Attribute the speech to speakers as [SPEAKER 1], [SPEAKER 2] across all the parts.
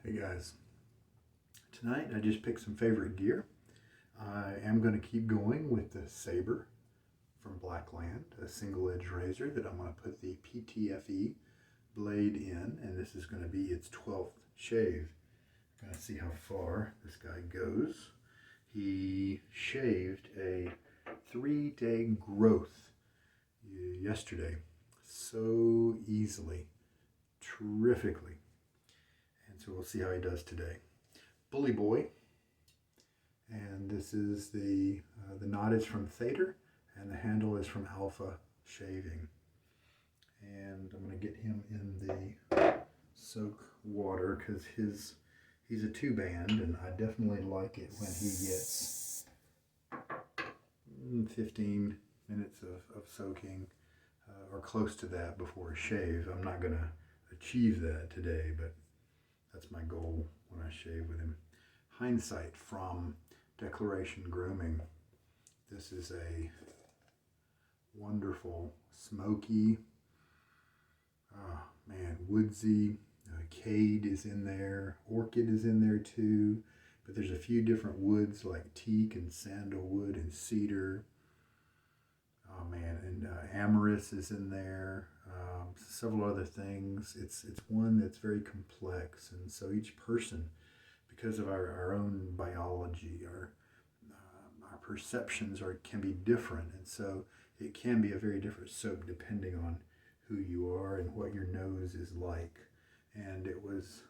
[SPEAKER 1] Hey guys, tonight I just picked some favorite gear. I am going to keep going with the Sabre from Blackland, a single edge razor that I'm going to put the PTFE blade in, and this is going to be its 12th shave. Going to see how far this guy goes. He shaved a 3-day growth yesterday so easily, terrifically. And so we'll see how he does today. Bully Boy, and this is the knot is from Cedar, and the handle is from Alpha Shaving. And I'm going to get him in the soak water because he's a 2-band, and I definitely like it when he gets 15 minutes of soaking or close to that before a shave. I'm not going to achieve that today, but that's my goal when I shave with him. Hindsight from Declaration Grooming. This is a wonderful smoky, woodsy. Cade is in there. Orchid is in there too. But there's a few different woods like Teak and Sandalwood and Cedar. And Amyris is in there. Several other things. It's one that's very complex, and so each person, because of our own biology, our perceptions can be different, and so it can be a very different soap depending on who you are and what your nose is like. And it was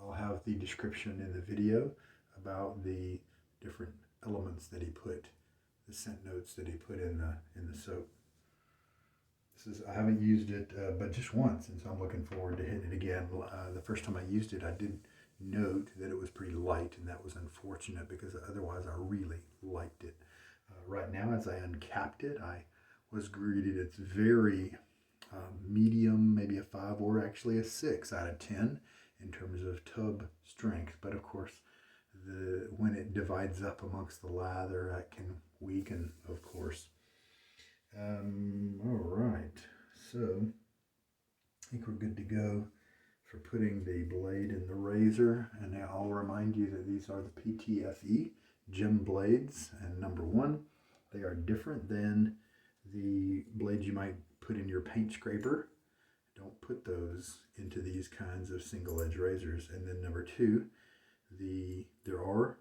[SPEAKER 1] I'll have the description in the video about the different elements that he put, the scent notes that he put in the soap. I haven't used it but just once, and so I'm looking forward to hitting it again. The first time I used it, I did note that it was pretty light, and that was unfortunate because otherwise I really liked it. Right now, as I uncapped it, I was greeted it's very medium, maybe a 5 or actually a 6 out of 10 in terms of tub strength. But of course, when it divides up amongst the lather, that can weaken, of course. All right, so I think we're good to go for putting the blade in the razor. And I'll remind you that these are the PTFE gem blades, and number one, they are different than the blades you might put in your paint scraper. Don't put those into these kinds of single edge razors. And then number two, there are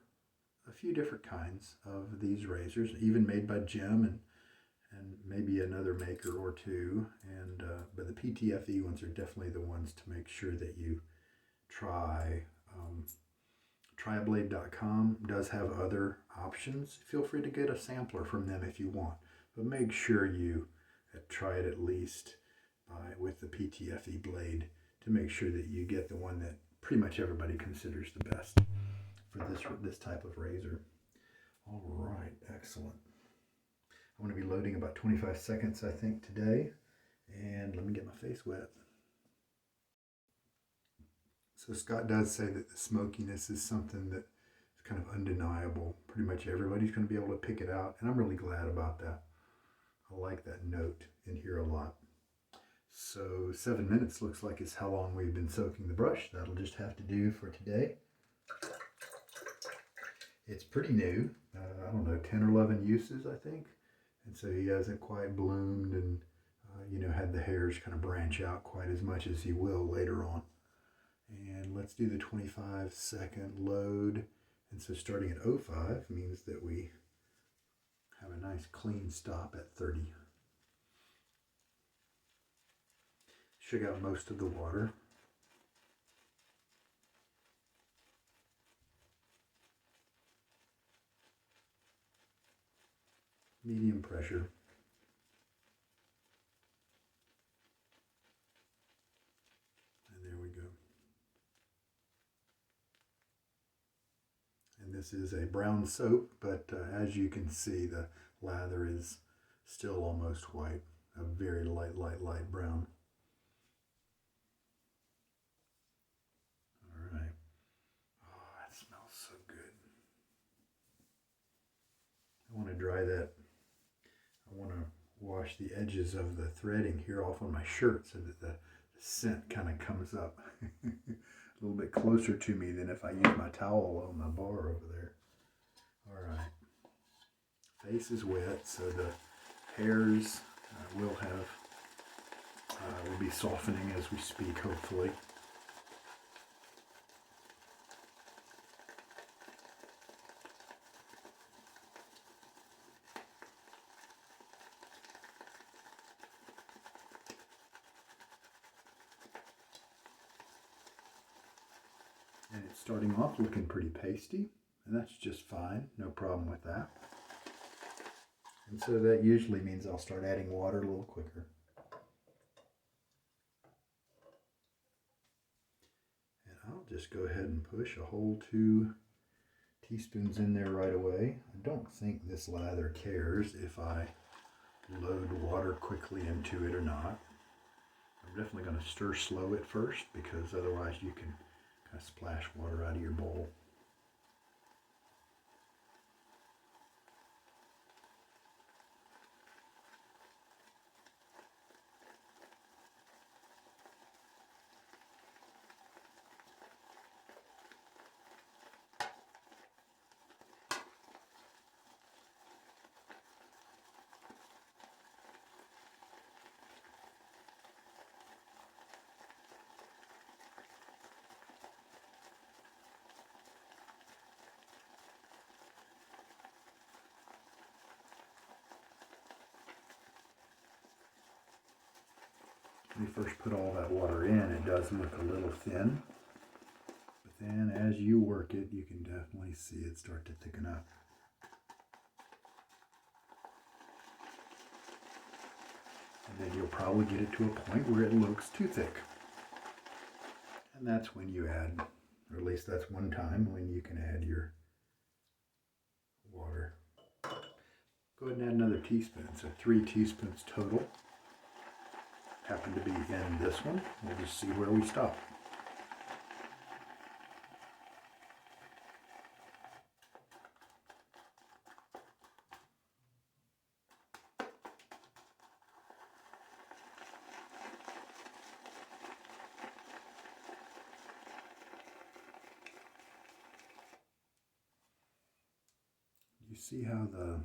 [SPEAKER 1] a few different kinds of these razors, even made by Gem and maybe another maker or two, but the PTFE ones are definitely the ones to make sure that you try. Triablade.com does have other options. Feel free to get a sampler from them if you want, but make sure you try it at least with the PTFE blade to make sure that you get the one that pretty much everybody considers the best for this type of razor. All right, excellent. I'm going to be loading about 25 seconds, I think, today. And let me get my face wet. So Scott does say that the smokiness is something that is kind of undeniable. Pretty much everybody's going to be able to pick it out, and I'm really glad about that. I like that note in here a lot. So 7 minutes looks like is how long we've been soaking the brush. That'll just have to do for today. It's pretty new. I don't know, 10 or 11 uses, I think. And so he hasn't quite bloomed and, had the hairs kind of branch out quite as much as he will later on. And let's do the 25-second load. And so starting at 05 means that we have a nice clean stop at 30. Shook out most of the water. Medium pressure. And there we go. And this is a brown soap, but as you can see, the lather is still almost white, a very light brown. All right. Oh, that smells so good. I want to dry that. I want to wash the edges of the threading here off on my shirt so that the scent kind of comes up a little bit closer to me than if I use my towel on my bar over there. All right. Face is wet, so the hairs will be softening as we speak, hopefully. And it's starting off looking pretty pasty, and that's just fine, no problem with that. And so that usually means I'll start adding water a little quicker. And I'll just go ahead and push a whole 2 teaspoons in there right away. I don't think this lather cares if I load water quickly into it or not. I'm definitely going to stir slow at first, because otherwise you can kind of splash water out of your bowl. When you first put all that water in, it does look a little thin, but then as you work it, you can definitely see it start to thicken up. And then you'll probably get it to a point where it looks too thick. And that's when you add, or at least that's one time when you can add your water. Go ahead and add another teaspoon, so 3 teaspoons total. Happen to be in this one. We'll just see where we stop. You see how the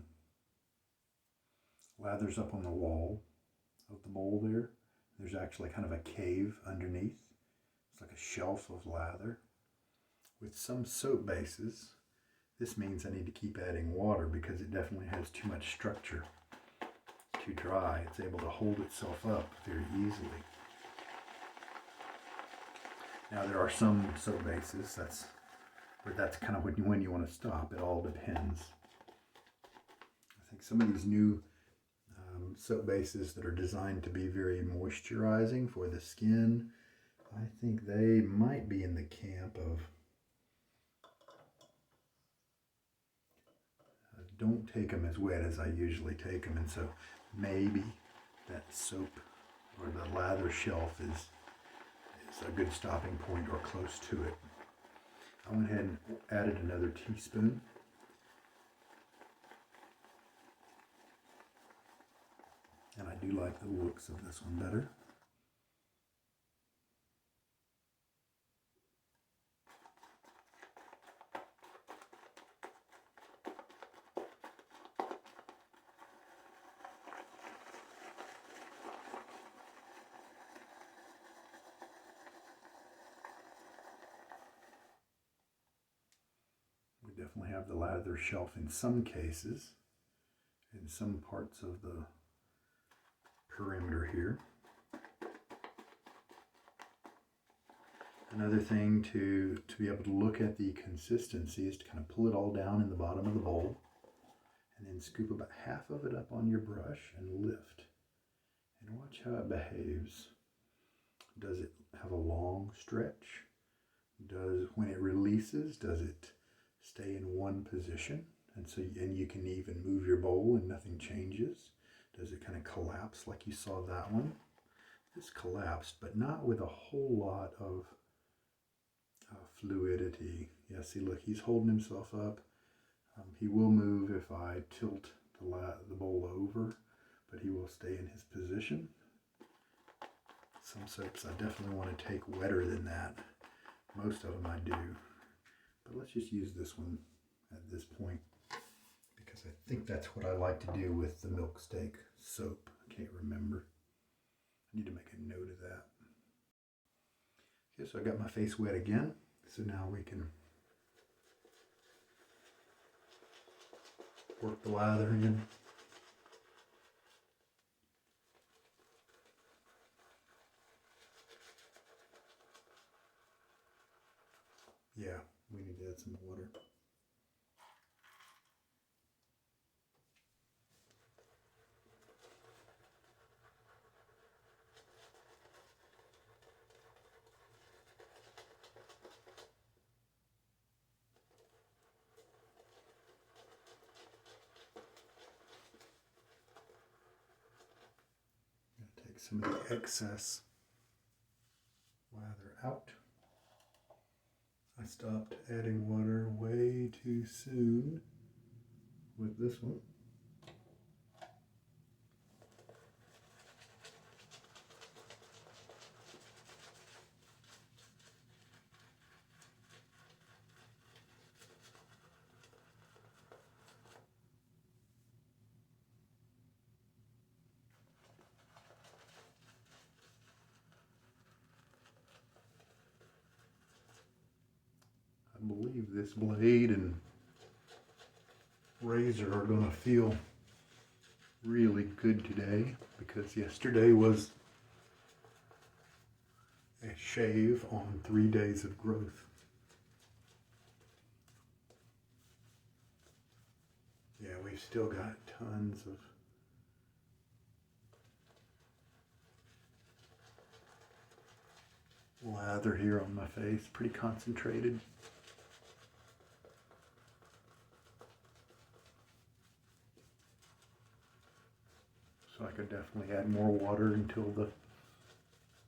[SPEAKER 1] lather's up on the wall of the bowl there? There's actually kind of a cave underneath. It's like a shelf of lather. With some soap bases, this means I need to keep adding water because it definitely has too much structure. It's too dry. It's able to hold itself up very easily. Now there are some soap bases that's kind of when you want to stop. It all depends. I think some of these new soap bases that are designed to be very moisturizing for the skin, I think they might be in the camp of don't take them as wet as I usually take them, and so maybe that soap or the lather shelf is a good stopping point or close to it. I went ahead and added another teaspoon. And I do like the looks of this one better. We definitely have the lather shelf in some cases, in some parts of the perimeter here. Another thing to be able to look at the consistency is to kind of pull it all down in the bottom of the bowl and then scoop about half of it up on your brush and lift. And watch how it behaves. Does it have a long stretch? When it releases, does it stay in one position? And you can even move your bowl and nothing changes. Does it kind of collapse like you saw that one? This collapsed, but not with a whole lot of fluidity. Yeah, see, look, he's holding himself up. He will move if I tilt the bowl over, but he will stay in his position. Some soaps I definitely want to take wetter than that. Most of them I do. But let's just use this one at this point, because I think that's what I like to do with the Milksteak soap. I can't remember. I need to make a note of that. Okay, so I got my face wet again. So now we can work the lather in. Yeah, we need to add some water. Take some of the excess lather out. I stopped adding water way too soon with this one. I believe this blade and razor are going to feel really good today, because yesterday was a shave on 3 days of growth. Yeah, we've still got tons of lather here on my face, pretty concentrated. So I could definitely add more water until the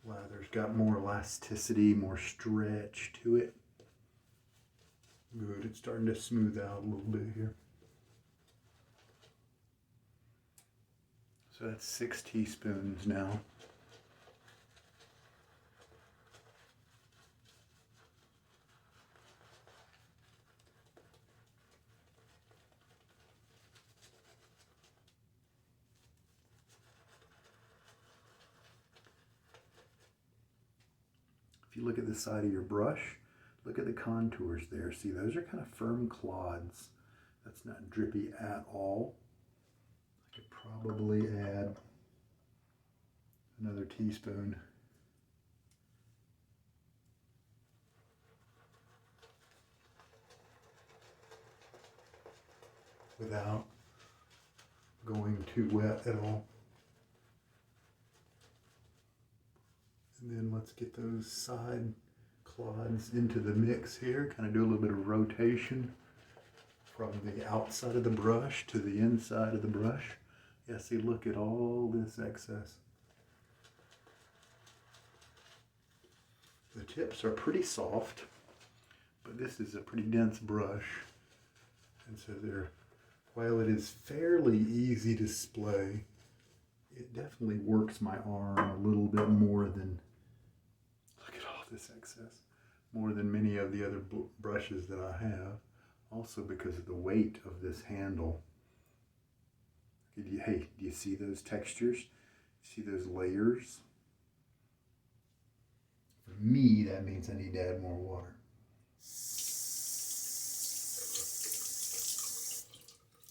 [SPEAKER 1] lather's got more elasticity, more stretch to it. Good, it's starting to smooth out a little bit here. So that's 6 teaspoons now. If you look at the side of your brush, look at the contours there. See, those are kind of firm clods. That's not drippy at all. I could probably add another teaspoon. Without going too wet at all. And then let's get those side clods into the mix here. Kind of do a little bit of rotation from the outside of the brush to the inside of the brush. Yeah, see, look at all this excess. The tips are pretty soft, but this is a pretty dense brush. And so while it is fairly easy to splay, it definitely works my arm a little bit more than, look at all this excess, more than many of the other brushes that I have. Also because of the weight of this handle. Hey, do you see those textures? See those layers? For me, that means I need to add more water.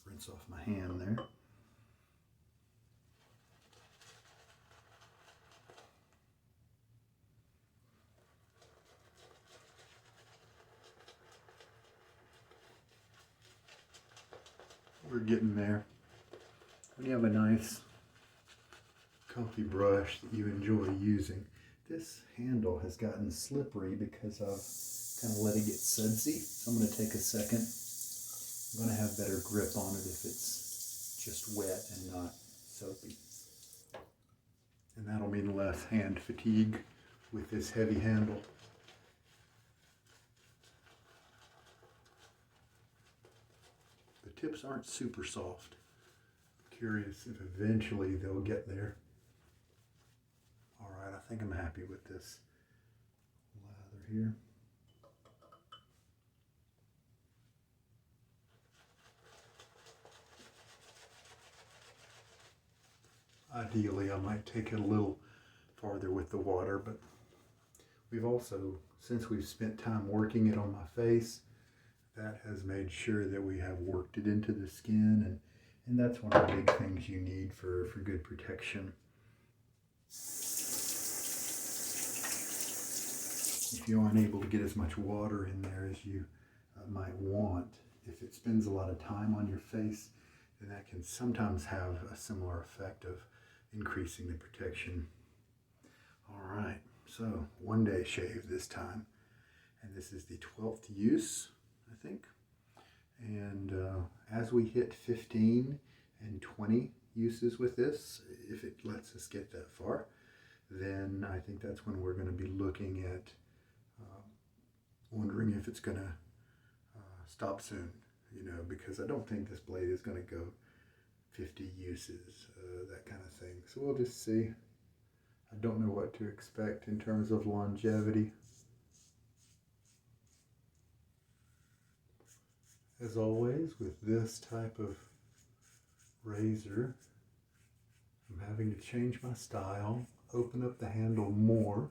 [SPEAKER 1] Rinse off my hand there. We're getting there. When you have a nice, comfy brush that you enjoy using, this handle has gotten slippery because I've kind of let it get sudsy. So I'm going to take a second. I'm going to have better grip on it if it's just wet and not soapy. And that'll mean less hand fatigue with this heavy handle. The tips aren't super soft. I'm curious if eventually they'll get there. All right, I think I'm happy with this lather here. Ideally, I might take it a little farther with the water, but we've also, since we've spent time working it on my face, that has made sure that we have worked it into the skin, and that's one of the big things you need for good protection. If you aren't able to get as much water in there as you might want, if it spends a lot of time on your face, then that can sometimes have a similar effect of increasing the protection. All right, so 1 day shave this time, and this is the 12th use, I think. And as we hit 15 and 20 uses with this, if it lets us get that far, then I think that's when we're going to be looking at wondering if it's going to stop soon, you know, because I don't think this blade is going to go 50 uses, that kind of thing. So we'll just see. I don't know what to expect in terms of longevity. As always, with this type of razor, I'm having to change my style, open up the handle more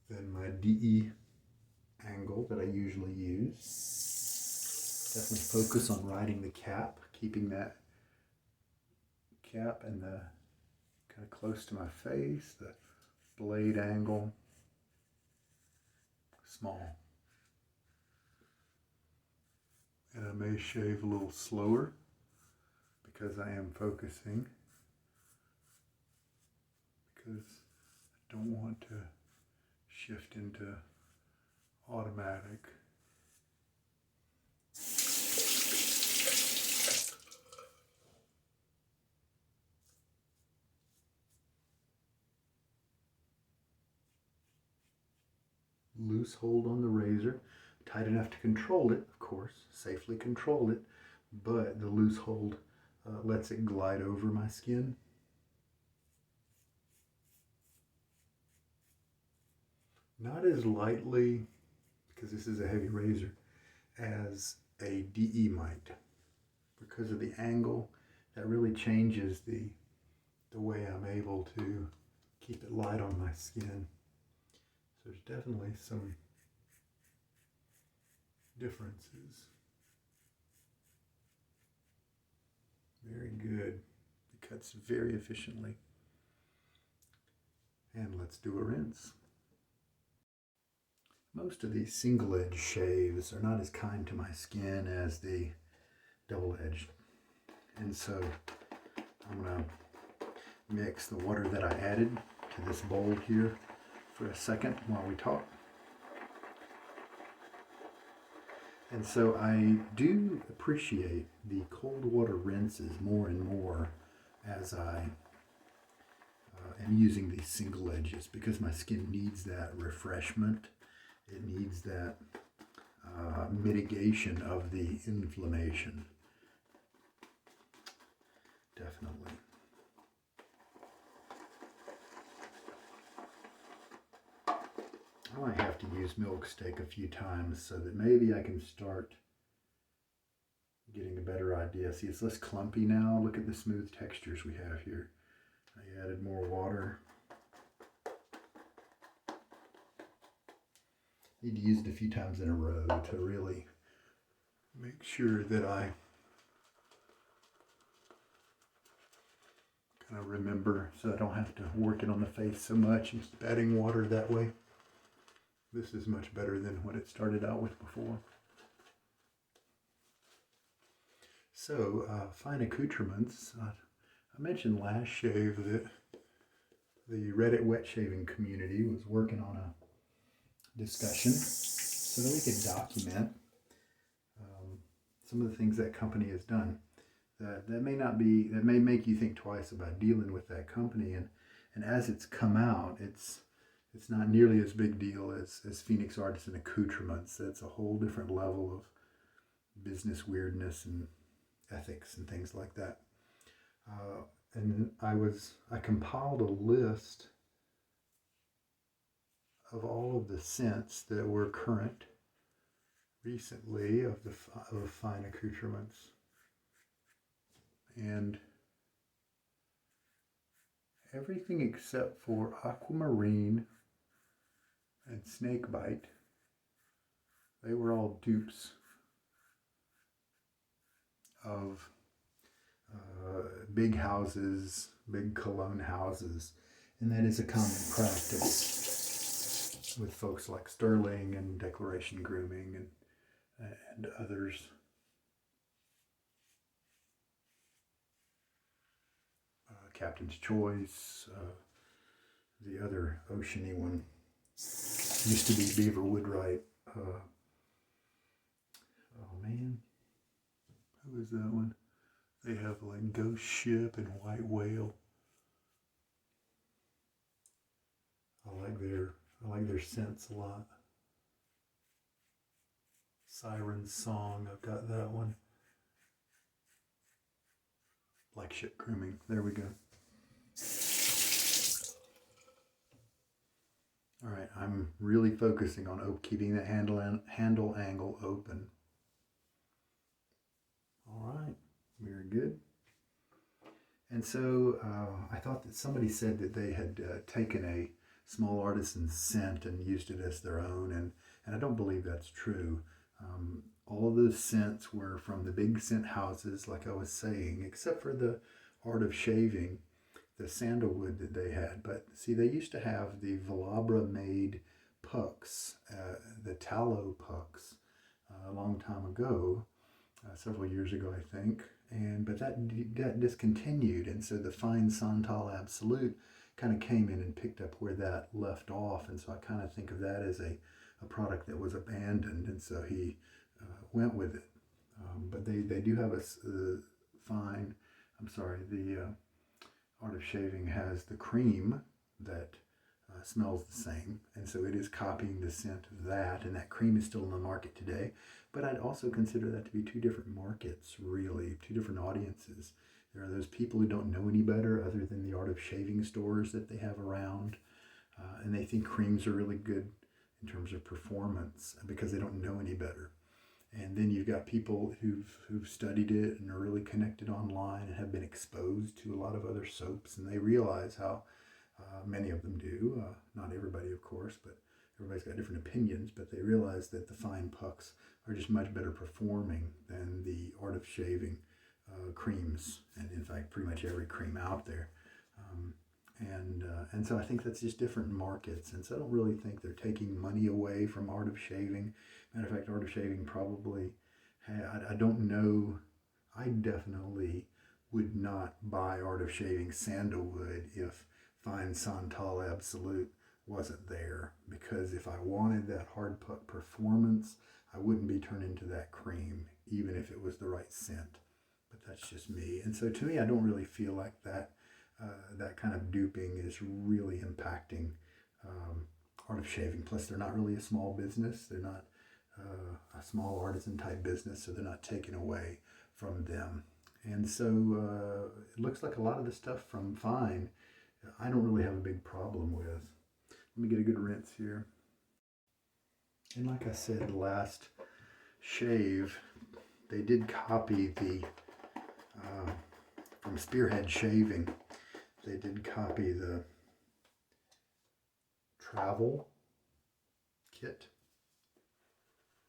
[SPEAKER 1] than my DE angle that I usually use. Definitely focus on riding the cap, keeping that cap and the kind of close to my face, the blade angle small. And I may shave a little slower because I am focusing, because I don't want to shift into automatic. Loose hold on the razor, tight enough to control it, of course, safely control it, but the loose hold lets it glide over my skin. Not as lightly, because this is a heavy razor, as a DE might. Because of the angle, that really changes the way I'm able to keep it light on my skin. So there's definitely some differences. Very good. It cuts very efficiently. And let's do a rinse. Most of these single edge shaves are not as kind to my skin as the double edged. And so I'm going to mix the water that I added to this bowl here for a second while we talk. And so I do appreciate the cold water rinses more and more as I am using these single edges, because my skin needs that refreshment. It needs that mitigation of the inflammation. Definitely. I might have to use Milksteak a few times so that maybe I can start getting a better idea. See, it's less clumpy now. Look at the smooth textures we have here. I added more water. Need to use it a few times in a row to really make sure that I kind of remember, so I don't have to work it on the face so much and keep adding water that way. This is much better than what it started out with before. So, fine accoutrements. I mentioned last shave that the Reddit wet shaving community was working on a discussion so that we could document some of the things that company has done that may make you think twice about dealing with that company, and as it's come out, it's not nearly as big deal as Phoenix Artisan Accoutrements. That's a whole different level of business weirdness and ethics and things like that. And I compiled a list of all of the scents that were current recently of fine accoutrements. And everything except for aquamarine and snakebite, they were all dupes of big houses, big cologne houses, and that is a common practice with folks like Stirling and Declaration Grooming and others. Captain's Choice, the other oceany one used to be Beaver Woodwright. Oh man, who is that one? They have like Ghost Ship and White Whale. I like their scents a lot. Siren Song, I've got that one. Like Ship Grooming, there we go. All right, I'm really focusing on keeping the handle angle open. All right, very good. And so I thought that somebody said that they had taken a small artisan scent and used it as their own, and I don't believe that's true. All of those scents were from the big scent houses, like I was saying, except for the Art of Shaving, the Sandalwood that they had. But see, they used to have the Velabra made pucks, the tallow pucks, a long time ago, several years ago, I think. But that discontinued, and so the fine Santal Absolute kind of came in and picked up where that left off. And so I kind of think of that as a product that was abandoned, and so he went with it. But they do have the Art of Shaving has the cream that smells the same, and so it is copying the scent of that, and that cream is still in the market today. But I'd also consider that to be two different markets, really, two different audiences. There are those people who don't know any better other than the Art of Shaving stores that they have around, and they think creams are really good in terms of performance because they don't know any better. And then you've got people who've studied it and are really connected online and have been exposed to a lot of other soaps, and they realize how many of them do, not everybody of course, but everybody's got different opinions, but they realize that the fine pucks are just much better performing than the Art of Shaving creams, and in fact pretty much every cream out there. And so I think that's just different markets, and so I don't really think they're taking money away from Art of Shaving. Matter of fact, Art of Shaving probably, I don't know, I definitely would not buy Art of Shaving Sandalwood if fine Santal Absolute wasn't there, because if I wanted that hard puck performance, I wouldn't be turned into that cream, even if it was the right scent. But that's just me. And so to me, I don't really feel like that kind of duping is really impacting Art of Shaving. Plus, they're not really a small business. They're not a small artisan type business, so they're not taken away from them. And so it looks like a lot of the stuff from Fine, I don't really have a big problem with. Let me get a good rinse here. And like I said, the last shave, they did copy the, from Spearhead Shaving, they did copy the travel kit,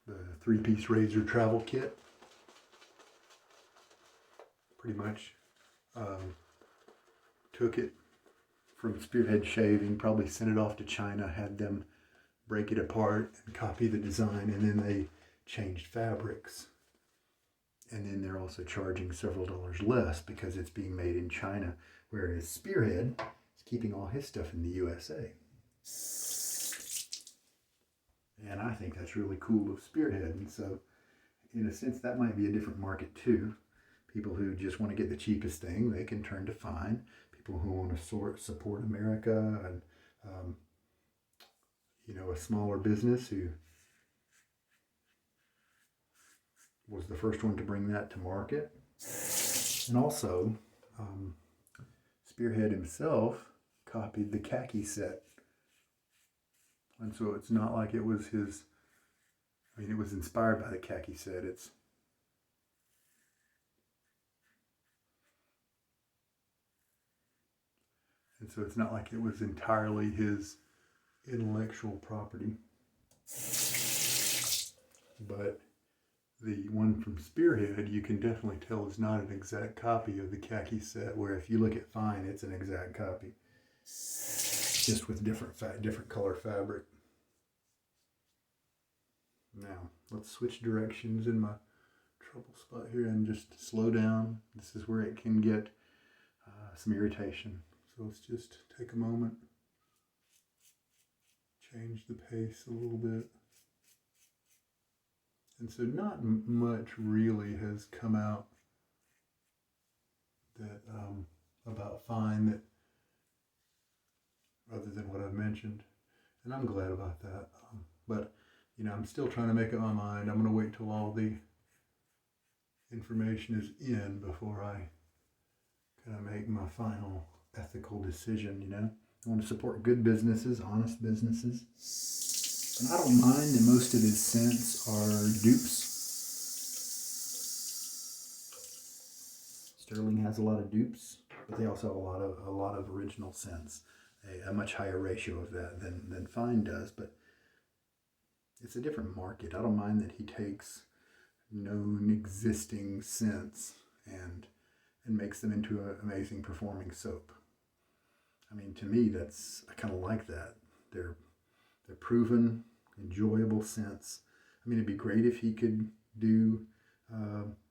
[SPEAKER 1] the 3-piece razor travel kit. Pretty much took it from Spearhead Shaving, probably sent it off to China, had them break it apart and copy the design, and then they changed fabrics. And then they're also charging several dollars less because it's being made in China, whereas Spearhead is keeping all his stuff in the USA. And I think that's really cool of Spearhead. And so, in a sense, that might be a different market too. People who just want to get the cheapest thing, they can turn to Fine. People who want to support America and, a smaller business who was the first one to bring that to market. And also, Spearhead himself copied the khaki set And so it's not like it was his, I mean, it was inspired by the khaki set. And so it's not like it was entirely his intellectual property. But the one from Spearhead, you can definitely tell is not an exact copy of the khaki set, where if you look at fine, it's an exact copy. Just with different color fabric. Now, let's switch directions in my trouble spot here and just slow down. This is where it can get some irritation. So let's just take a moment, change the pace a little bit. And so not much really has come out that about fine, that other than what I've mentioned. And I'm glad about that. But, you know, I'm still trying to make up my mind. I'm going to wait till all the information is in before I kind of make my final ethical decision, you know. I want to support good businesses, honest businesses. And I don't mind that most of his scents are dupes. Stirling has a lot of dupes, but they also have a lot of original scents. A much higher ratio of that than Fine does, but it's a different market. I don't mind that he takes known existing scents and makes them into an amazing performing soap. I mean, to me, I kind of like that. They're proven, enjoyable scents. I mean, it'd be great if he could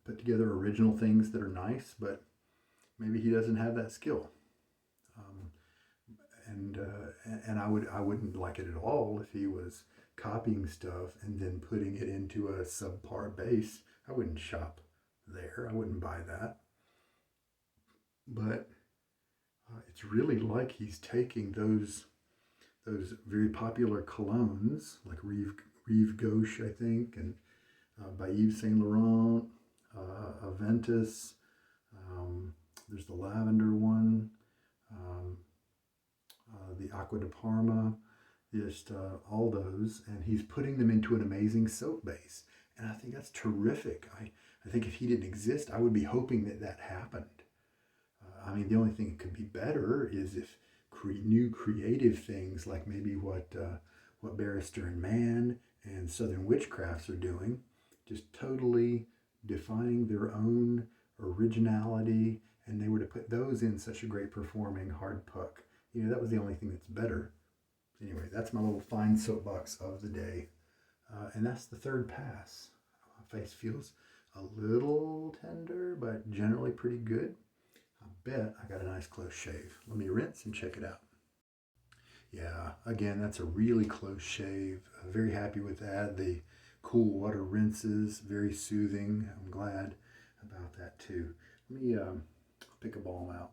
[SPEAKER 1] put together original things that are nice, but maybe he doesn't have that skill. And I wouldn't like it at all if he was copying stuff and then putting it into a subpar base. I wouldn't shop there. I wouldn't buy that. But it's really like he's taking those very popular colognes like Rive Gauche, I think, and by Yves Saint Laurent, Aventus. There's the lavender one. The Aqua de Parma, just all those, and he's putting them into an amazing soap base. And I think that's terrific. I think if he didn't exist, I would be hoping that happened. I mean, the only thing that could be better is if new creative things, like maybe what Barrister and Mann and Southern Witchcrafts are doing, just totally defining their own originality, and they were to put those in such a great performing hard puck. You know, that was the only thing that's better. Anyway, that's my little fine soapbox of the day. And that's the third pass. My face feels a little tender, but generally pretty good. I bet I got a nice close shave. Let me rinse and check it out. Yeah, again, that's a really close shave. I'm very happy with that. The cool water rinses, very soothing. I'm glad about that too. Let me pick a balm out.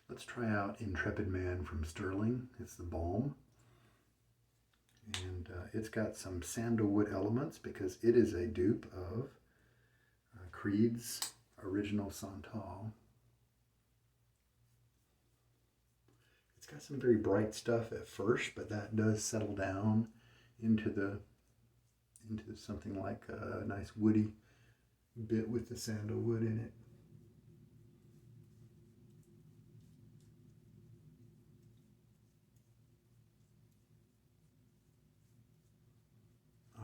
[SPEAKER 1] Let's try out Intrepid Man from Stirling. It's the balm. And it's got some sandalwood elements because it is a dupe of Creed's original Santal. It's got some very bright stuff at first, but that does settle down into something like a nice woody bit with the sandalwood in it.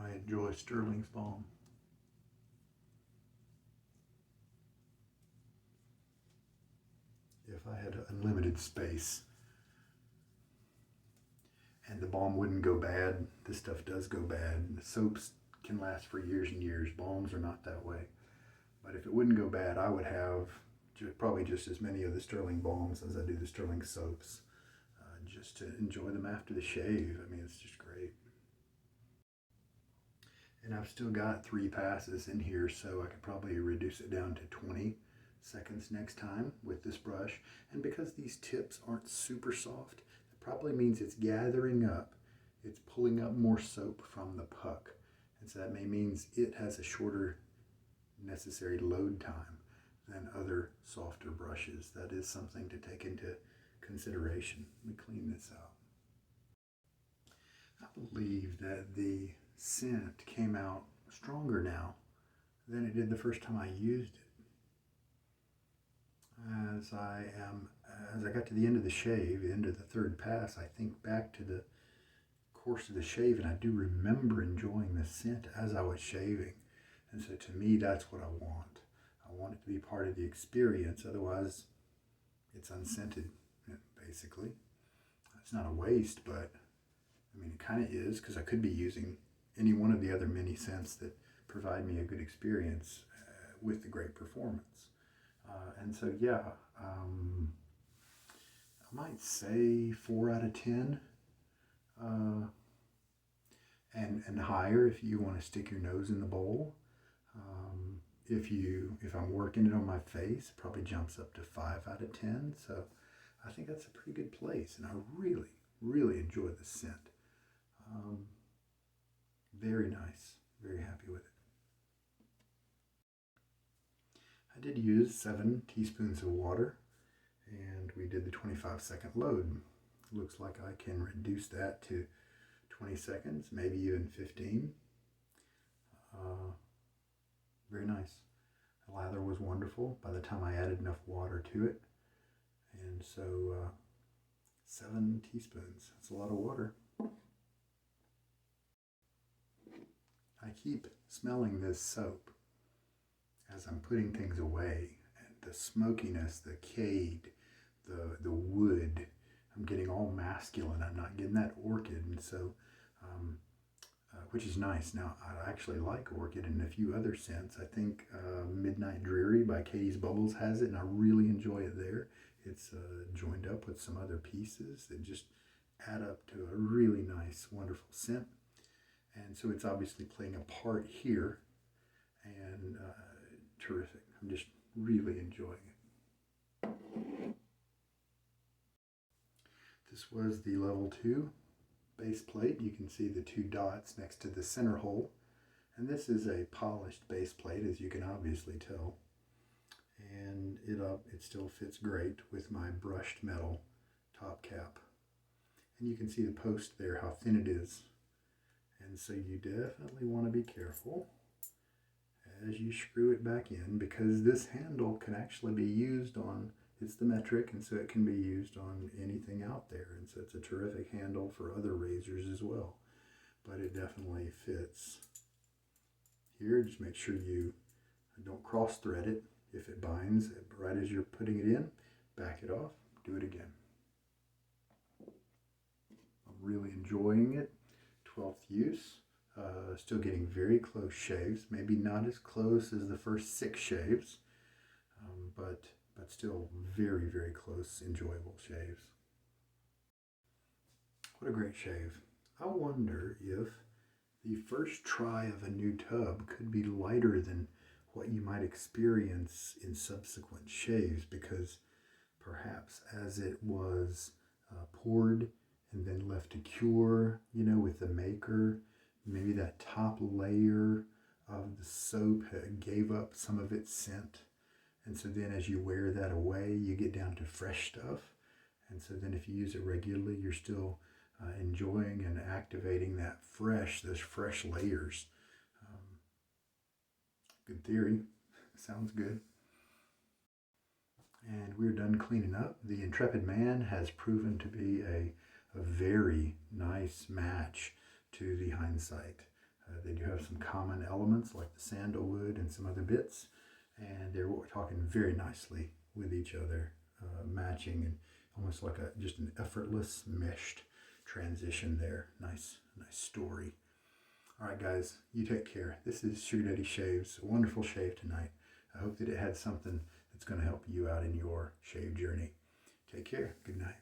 [SPEAKER 1] I enjoy Stirling's balm. If I had unlimited space and the balm wouldn't go bad, this stuff does go bad. The soaps can last for years and years. Balms are not that way. But if it wouldn't go bad, I would have probably just as many of the Stirling balms as I do the Stirling soaps, just to enjoy them after the shave. I mean, it's just great. And I've still got 3 passes in here, so I could probably reduce it down to 20 seconds next time with this brush. And because these tips aren't super soft, that probably means it's gathering up. It's pulling up more soap from the puck. And so that means it has a shorter necessary load time than other softer brushes. That is something to take into consideration. Let me clean this out. believe that the scent came out stronger now than it did the first time I used it. As I got to the end of the shave, the end of the third pass, I think back to the course of the shave, and I do remember enjoying the scent as I was shaving. And so to me, that's what I want. I want it to be part of the experience. Otherwise, it's unscented, basically. It's not a waste, but I mean, it kind of is, because I could be using any one of the other many scents that provide me a good experience with the great performance. And so, yeah, I might say 4 out of 10. And higher if you want to stick your nose in the bowl. If I'm working it on my face, it probably jumps up to 5 out of 10. So I think that's a pretty good place, and I really, really enjoy the scent. Very nice. Very happy with it. I did use 7 teaspoons of water, and we did the 25-second load. Looks like I can reduce that to 20 seconds, maybe even 15. Very nice. The lather was wonderful by the time I added enough water to it. And so 7 teaspoons, that's a lot of water. I keep smelling this soap as I'm putting things away. And the smokiness, the Cade, the wood, I'm getting all masculine. I'm not getting that Orchid, and so which is nice. Now, I actually like Orchid and a few other scents. I think Midnight Dreary by Katie's Bubbles has it, and I really enjoy it there. It's joined up with some other pieces that just add up to a really nice, wonderful scent. And so it's obviously playing a part here, and terrific. I'm just really enjoying it. This was the level 2 base plate. You can see the 2 dots next to the center hole. And this is a polished base plate, as you can obviously tell. And it still fits great with my brushed metal top cap. And you can see the post there, how thin it is. And so you definitely want to be careful as you screw it back in, because this handle can actually be used on, it's the metric, and so it can be used on anything out there. And so it's a terrific handle for other razors as well. But it definitely fits here. Just make sure you don't cross thread it. If it binds right as you're putting it in, back it off, do it again. I'm really enjoying it. 12th use. Still getting very close shaves. Maybe not as close as the first 6 shaves, but still very, very close, enjoyable shaves. What a great shave. I wonder if the first try of a new tub could be lighter than what you might experience in subsequent shaves, because perhaps as it was poured and then left to cure, with the maker, maybe that top layer of the soap gave up some of its scent. And so then as you wear that away, you get down to fresh stuff. And so then if you use it regularly, you're still enjoying and activating those fresh layers. Good theory. Sounds good. And we're done cleaning up. The Intrepid Man has proven to be a very nice match to the Hindsight. They do have some common elements like the Sandalwood and some other bits, and they're talking very nicely with each other, matching, and almost like just an effortless meshed transition there. Nice story. All right, guys, you take care. This is Sugar Daddy Shaves. A wonderful shave tonight. I hope that it had something that's going to help you out in your shave journey. Take care. Good night.